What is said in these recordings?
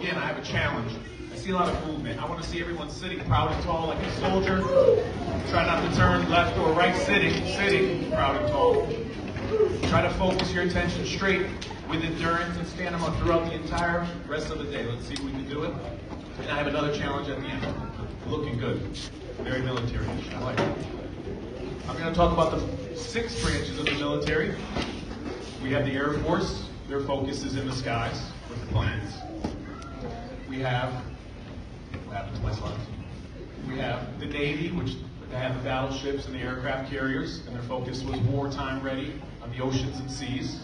begin, I have a challenge. I see a lot of movement. I want to see everyone sitting proud and tall like a soldier. Try not to turn left or right, sitting, proud and tall. Try to focus your attention straight with endurance and stamina throughout the entire rest of the day. Let's see if we can do it. And I have another challenge at the end. Looking good. Very military-ish. I like it. I'm going to talk about the 6 branches of the military. We have the Air Force. Their focus is in the skies with the planes. We have, what happened to my slides? We have the Navy, which they have the battleships and the aircraft carriers, and their focus was wartime ready on the oceans and seas,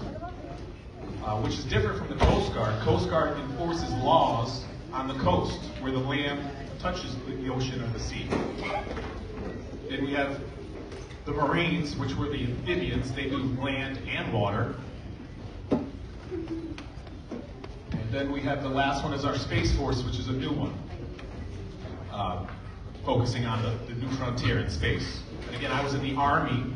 which is different from the Coast Guard. Coast Guard enforces laws on the coast where the land touches the ocean or the sea. Then we have the Marines, which were the amphibians. They do land and water. And then we have the last one is our Space Force, which is a new one, focusing on the new frontier in space. And again, I was in the Army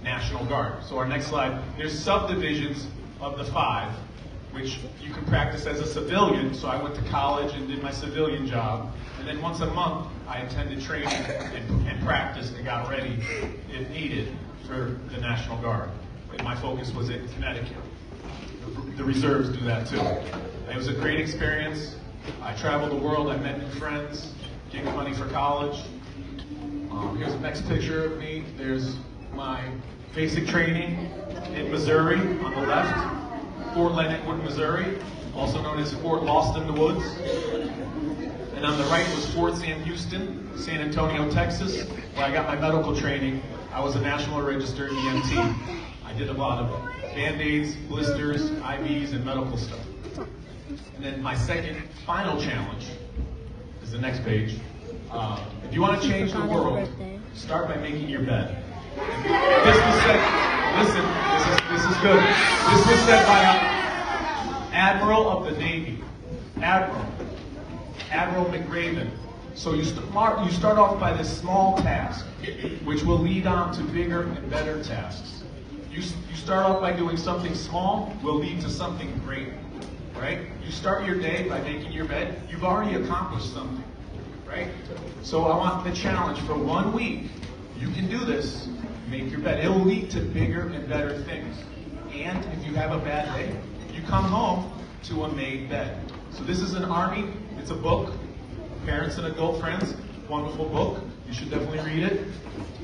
National Guard. So our next slide, there's subdivisions of the 5, which you can practice as a civilian. So I went to college and did my civilian job. And then once a month, I attended training and practiced and got ready, if needed, for the National Guard. And my focus was in Connecticut. The reserves do that too. And it was a great experience. I traveled the world, I met new friends, gave me money for college. Here's the next picture of me. There's my basic training in Missouri on the left. Fort Leonard Wood, Missouri, also known as Fort Lost in the Woods. And on the right was Fort Sam Houston, San Antonio, Texas, where I got my medical training. I was a National Register EMT. I did a lot of Band-Aids, blisters, IVs, and medical stuff. And then my second, final challenge is the next page. If you want to change the world, start by making your bed. And this was said, listen, this is good. This was said by an Admiral of the Navy, Admiral McRaven. So you start off by this small task, which will lead on to bigger and better tasks. You start off by doing something small, will lead to something great, right? You start your day by making your bed, you've already accomplished something, right? So I want the challenge for 1 week. You can do this, make your bed. It will lead to bigger and better things. And if you have a bad day, you come home to a made bed. So this is an Army, it's a book, parents and adult friends, wonderful book. You should definitely read it.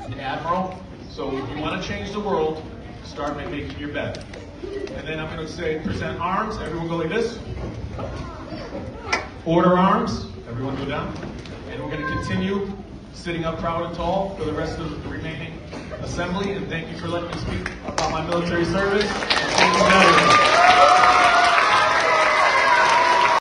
The Admiral. So if you want to change the world, start by making your bed. And then I'm going to say, present arms. Everyone go like this. Order arms. Everyone go down. And we're going to continue sitting up proud and tall for the rest of the remaining assembly. And thank you for letting me speak about my military service.